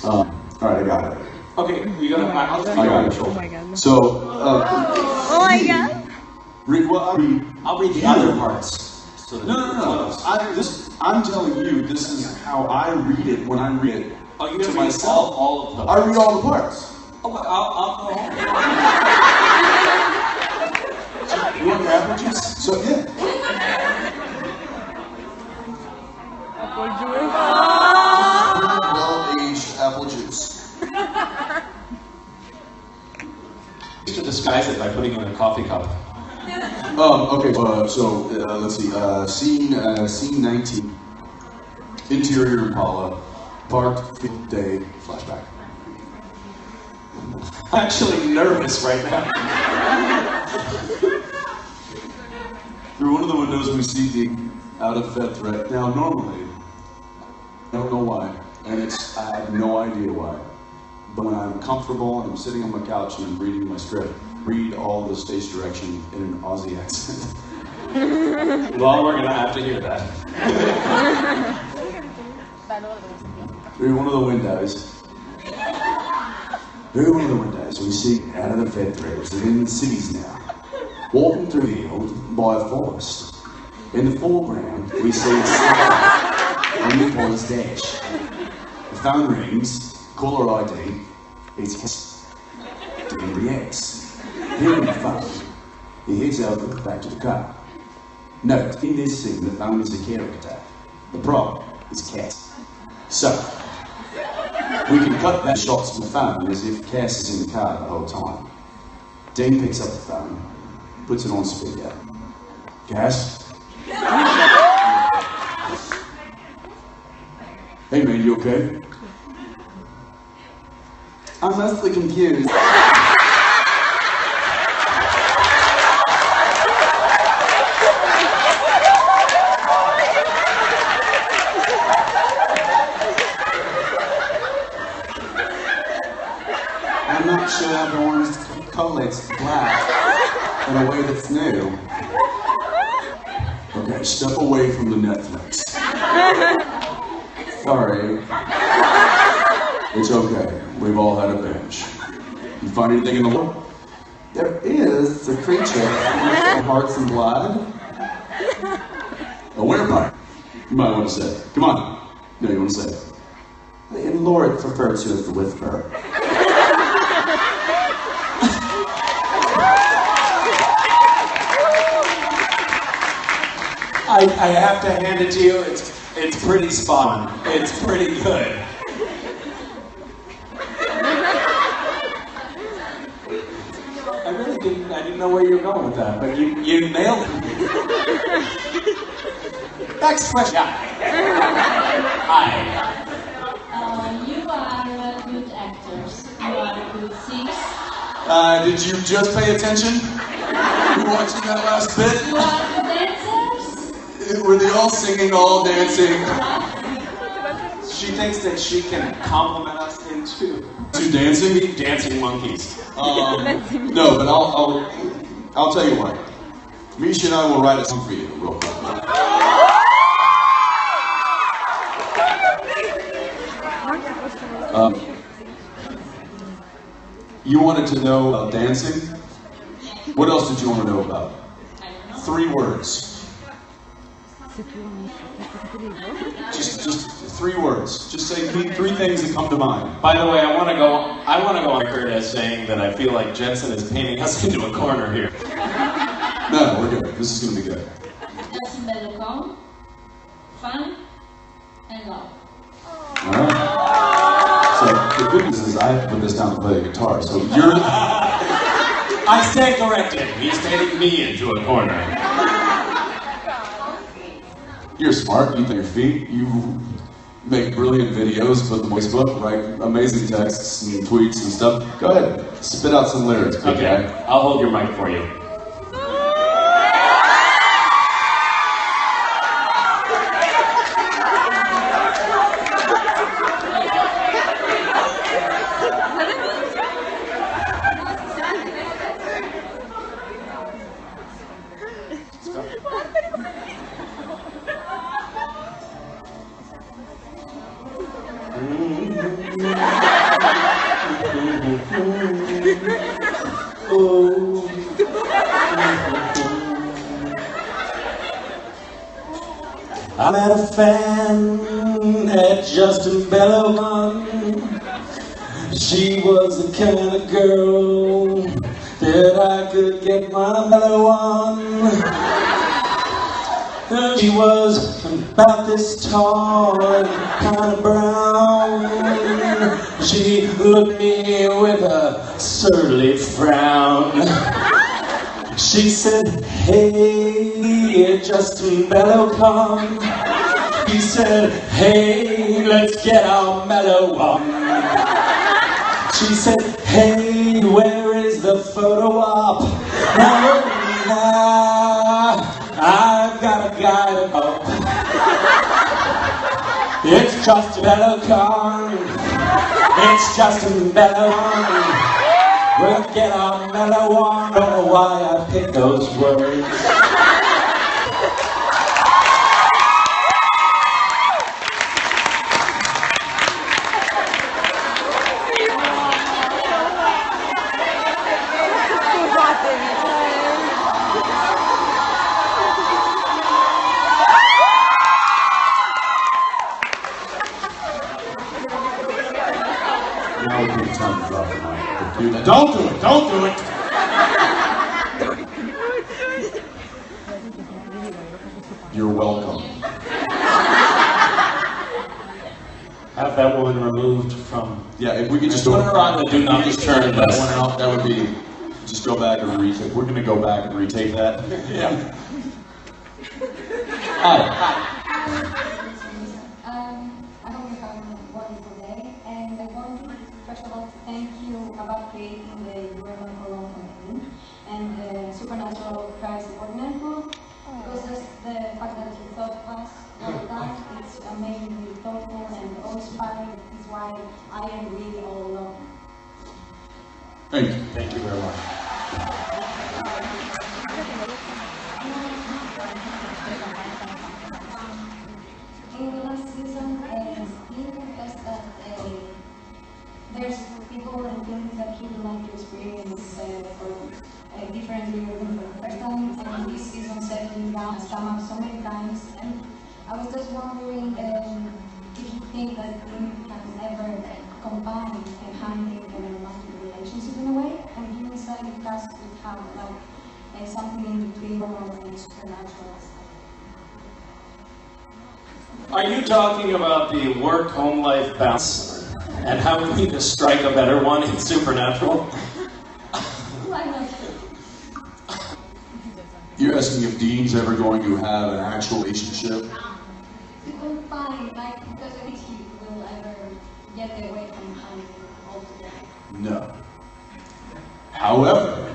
Alright, I got it. Okay, you gotta. I'll just I got it. Oh my god. So, Oh my god. I'll read the other parts. So that No. I'm telling you, this is how I read it when I read it to myself. All of them. I read all the parts. Oh, I'll go home. You want your apple juice? So, yeah. Well-aged apple juice. You should disguise it by putting it in a coffee cup. Okay, so let's see. Scene 19. Interior Impala. Parked, field day, flashback. I'm actually nervous right now. Through one of the windows we see the out-of-fed threat. Now, normally, I don't know why, and I have no idea why. But when I'm comfortable and I'm sitting on my couch and I'm reading my script, read all the stage direction in an Aussie accent. Well, we're gonna have to hear that. Through one of the windows. Through one of the windows, we see out of the fed threats within the cities now. Walking through the field by a forest. In the foreground, we see a sky on Nicole's dash. The phone rings, caller ID, it's Cass. He reacts. Hearing the phone, he heads out back to the car. Note, in this scene, the phone is a character. The problem is Cass. So, we can cut back shots of the phone as if Cass is in the car the whole time. Dean picks up the phone, puts it on speaker. Cass? Hey man, you okay? I'm mostly confused. I'm not sure everyone's collate's black in a way that's new. Okay, step away from the Netflix. Sorry. It's okay. We've all had a binge. You find anything in the world? There is a creature with hearts and blood. A werewolf. You might want to say it. Come on. No, you want to say it. In lore, it's referred to as the Whisperer. I have to hand it to you. It's pretty spot on. It's pretty good. I didn't know where you were going with that, but you nailed it. Next question. Hi. You are good actors. You are good singers. Did you just pay attention? You watching that last bit? You are good dancers. Were they all singing, all dancing? She thinks that she can compliment us into dancing? dancing monkeys. No, but I'll tell you what. Misha and I will write a song for you real quick. You wanted to know about dancing? What else did you want to know about? 3 words. Just 3 words. Just say 3 things that come to mind. By the way, I want to go on record as saying that I feel like Jensen is painting us into a corner here. No, we're good. This is going to be good. Justin better calm, fun, and love. Alright. So the good news is I have to put this down to play the guitar. So you're... I stand corrected. He's painting me into a corner. You're smart. You think your feet. You make brilliant videos, put them on Facebook, write amazing texts and tweets and stuff. Go ahead. Spit out some lyrics, big Okay, guy. I'll hold your mic for you. I met a fan at Justin Bellowman. She was the kind of girl that I could get my mellow on. She was about this tall and kind of brown. She looked at me with a surly frown. She said, hey, Justin Bellowcon. He said, hey, let's get our mellow on. She said, hey, where is the photo op? Now, I've got a guy to help. It's Justin Bellowcon. It's Justin Bellowcon. We'll get our mellow on. Don't know why I picked those words. Now would be the time to drop the mic. Don't do it! Don't do it! You're welcome. Have that woman removed from. Yeah, if we could just put her on the do not disturb that list. one out, that would be. Just go back and retake. We're gonna go back and retake that. Yeah. I hope you have a wonderful day, and I want to first of all thank you about creating the Urban Cologne campaign and the Supernatural Crime Support Network, because just the fact that you thought of us all the time, it's amazingly thoughtful and inspiring. Is why I and we all love you. Thank you. Thank you very much. In the last season, you confessed that there's people and things that you would like to experience for differently or for the first time, and this season settling down has come up so many times. And I was just wondering if you think that you can ever combine a hunting and a romantic relationship in a way, and you inside the cast would have like something in between normal and supernatural. Are you talking about the work-home life balance and how we need to strike a better one in Supernatural? Why not? You're asking if Dean's ever going to have an actual relationship? You will find, like, because I think he will ever get away from hunting altogether. No. However,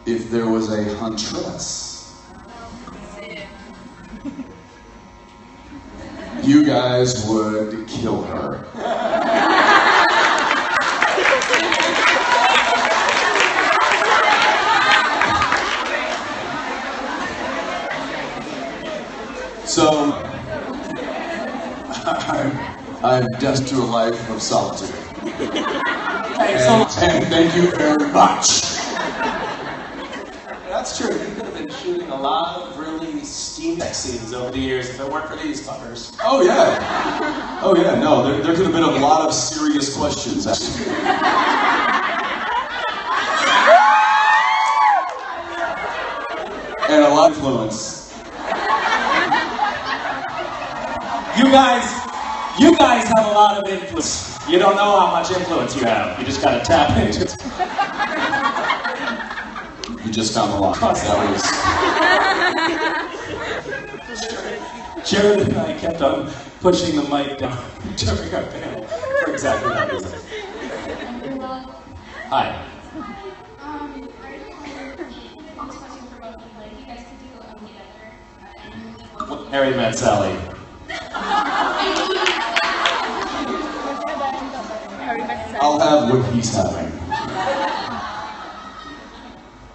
if there was a huntress, you guys would kill her. So, I'm destined to a life of solitude. And thank you very much. That's true. You could have been shooting a lot of really steamy sex scenes over the years if it weren't for these fuckers. Oh yeah. Oh yeah, no, there could have been a lot of serious questions. And a lot of influence. You guys have a lot of influence. You don't know how much influence you have. You just gotta tap into it. You just found a lot. That was. Jared and I kept on pushing the mic down during our panel for exactly that reason. Hi. Harry met Sally. I'll have what he's having.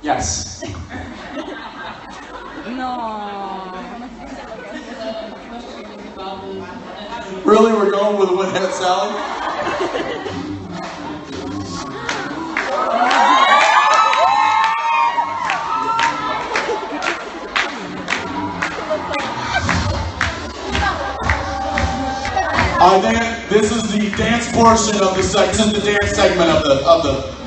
Yes. No. Really, we're going with what had Sally? I think this is the dance portion of the this is the dance segment of the.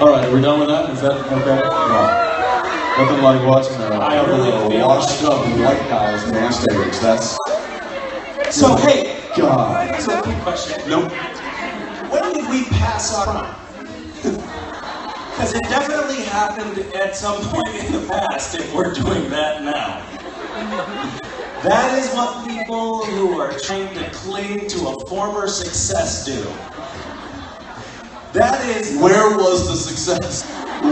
Alright, are we done with that? Is that okay? No. Nothing like watching a washed up white guys dance stage. That's... So hey, God. so quick question. Nope. When did we pass our prime? Because it definitely happened at some point in the past if we're doing that now. That is what people who are trying to cling to a former success do. That is... Where was the success?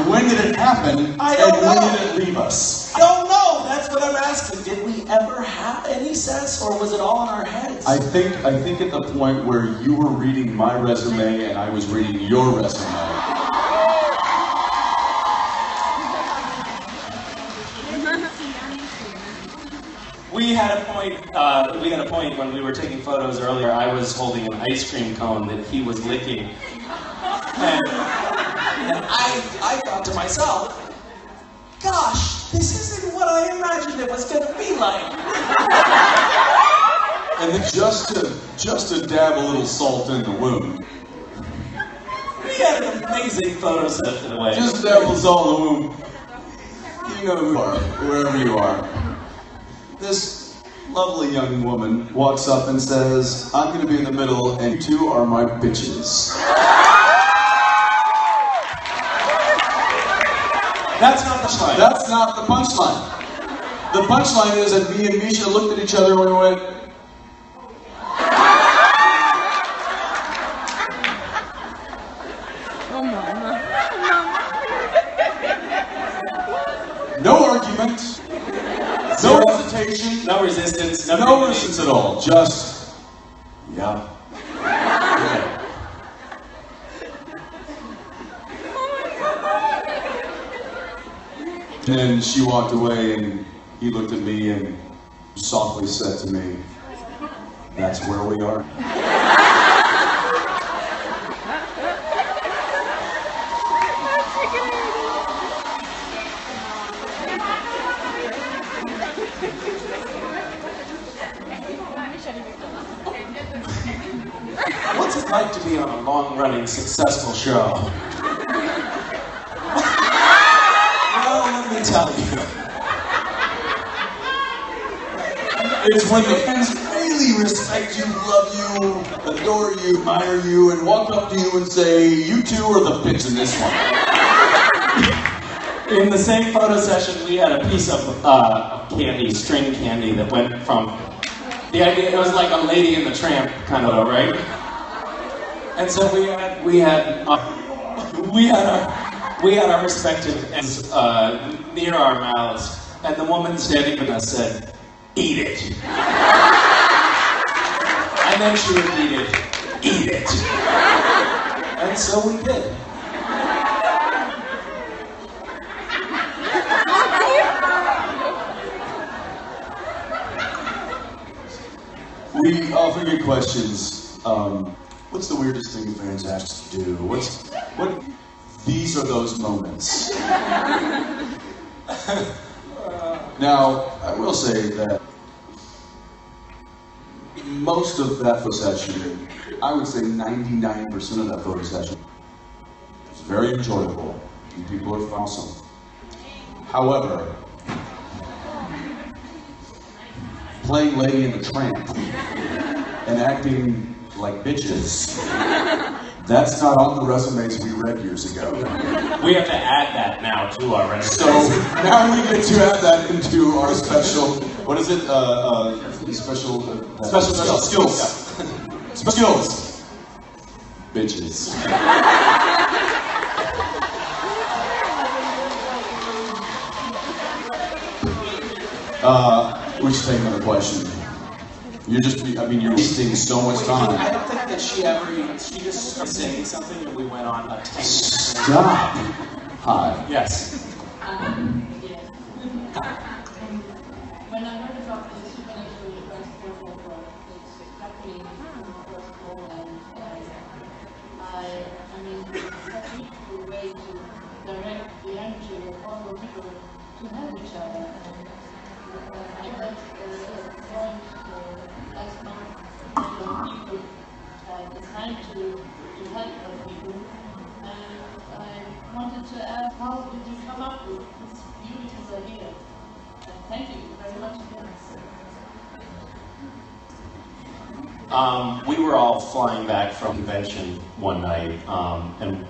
When did it happen? I don't and know. when did it leave us? I don't know. That's what I'm asking. Did we ever have any sense, or was it all in our heads? I think at the point where you were reading my resume and I was reading your resume. We had a point when we were taking photos earlier. I was holding an ice cream cone that he was licking. And I thought to myself, gosh, this isn't what I imagined it was going to be like. And then just to dab a little salt in the wound. We had an amazing photo session away. Just dab a little salt in the wound. You know who you are, wherever you are. This lovely young woman walks up and says, I'm going to be in the middle and you two are my bitches. That's not the punchline. That's not the punchline. The punchline is that me and Misha looked at each other and we went, no argument, no hesitation, No resistance. no resistance at all. Just, yeah. And then she walked away and he looked at me and softly said to me, that's where we are. What's it like to be on a long-running, successful show? Well, let me tell you. It's when the fans really respect you, love you, adore you, admire you, and walk up to you and say, you two are the bitch in this one. In the same photo session, we had a piece of candy, string candy, that went from the idea. It was like a Lady and the Tramp kind of, right? And so we had our respective ends near our mouths, and the woman standing with us said, "Eat it." And then she repeated, "Eat it." And so we did. We often get questions, what's the weirdest thing fans ask you to do? These are those moments. Now, I will say that most of that photo session, I would say 99% of that photo session, was very enjoyable, and people are awesome. However, playing Lady and the Tramp and acting like bitches, that's not on the resumes we read years ago. We have to add that now to our resume. So now we get to add that into our special, what is it, Special skills. Skills. Bitches. We should take another question. You're wasting so much time. I don't think that she ever even, she just started saying something and we went on a tangent. Stop. Hi. Yes. Yes. When I heard about the supernatural transport of it's luckily first of all, and I mean, it's such a beautiful way to direct the energy of all the people to help each other. And I got point last month people assigned to help other people. And I wanted to ask, how did you come up with this beautiful idea? And thank you very much again. We were all flying back from convention one night, and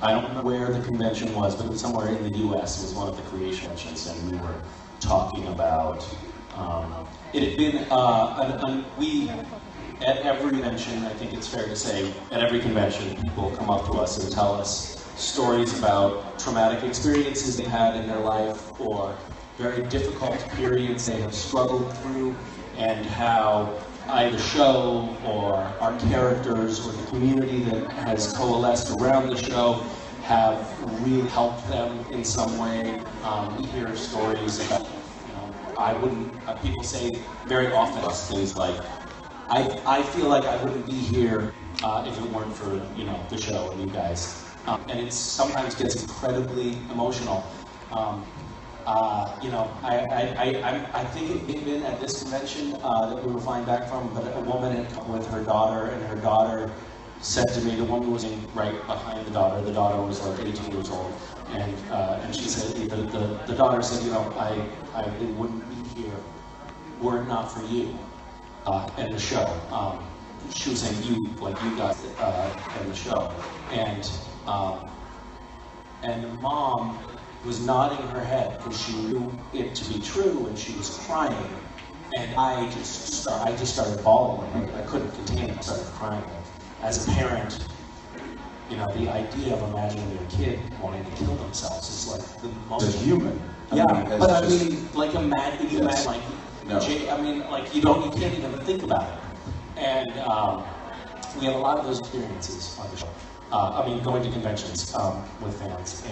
I don't know where the convention was, but it was somewhere in the U.S. It was one of the creation conventions, and we were talking about. It had been we at every convention. I think it's fair to say at every convention, people come up to us and tell us stories about traumatic experiences they had in their life or very difficult periods they have struggled through, and how either the show or our characters or the community that has coalesced around the show have really helped them in some way. We hear stories about, people say very often things like, I feel like I wouldn't be here if it weren't for, the show and you guys. And it sometimes gets incredibly emotional. I think it may have been at this convention that we were flying back from, but a woman had come with her daughter, and her daughter said to me, the woman was right behind the daughter was like 18 years old, and she said, the daughter said, I really wouldn't be here were it not for you and the show. She was saying you guys and the show, and the mom was nodding her head because she knew it to be true, and she was crying, and I just started bawling. I couldn't contain it. I started crying. As a parent, the idea of imagining your kid wanting to kill themselves is like the most. It's human. Yeah, imagine you can't even think about it. And we have a lot of those experiences on the show. Going to conventions with fans,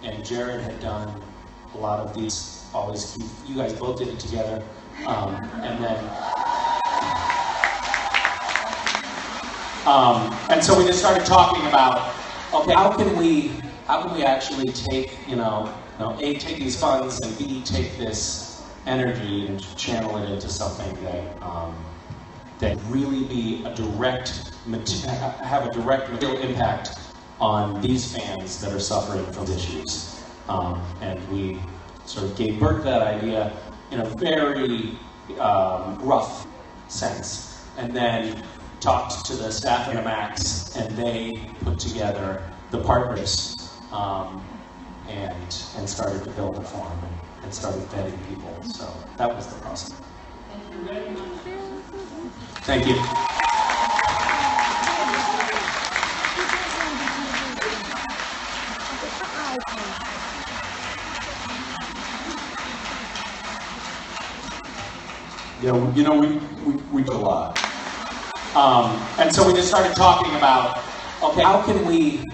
and Jared had done a lot of these. Always, you guys both did it together, and so we just started talking about, okay, how can we actually take, A, take these funds, and B, take this energy and channel it into something that really be have a direct material impact on these fans that are suffering from issues. And we sort of gave birth to that idea in a very rough sense, and then talked to the staff at Max, and they put together the partners and started to build a forum and started vetting people. So that was the process. Thank you very much. Thank you. Yeah, we do a lot. And so we just started talking about, okay, how can we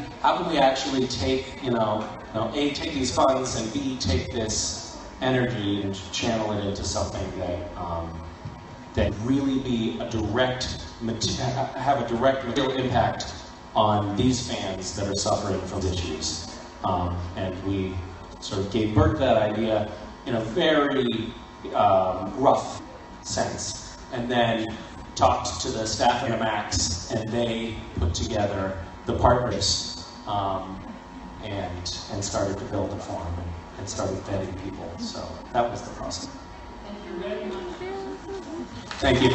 actually take, A, take these funds, and B, take this energy and channel it into something that really be have a direct material impact on these fans that are suffering from issues. And we sort of gave birth to that idea in a very rough sense, and then talked to the staff at Max, and they put together the partners and started to build a forum and started vetting people. So that was the process. Thank you very much. Thank you.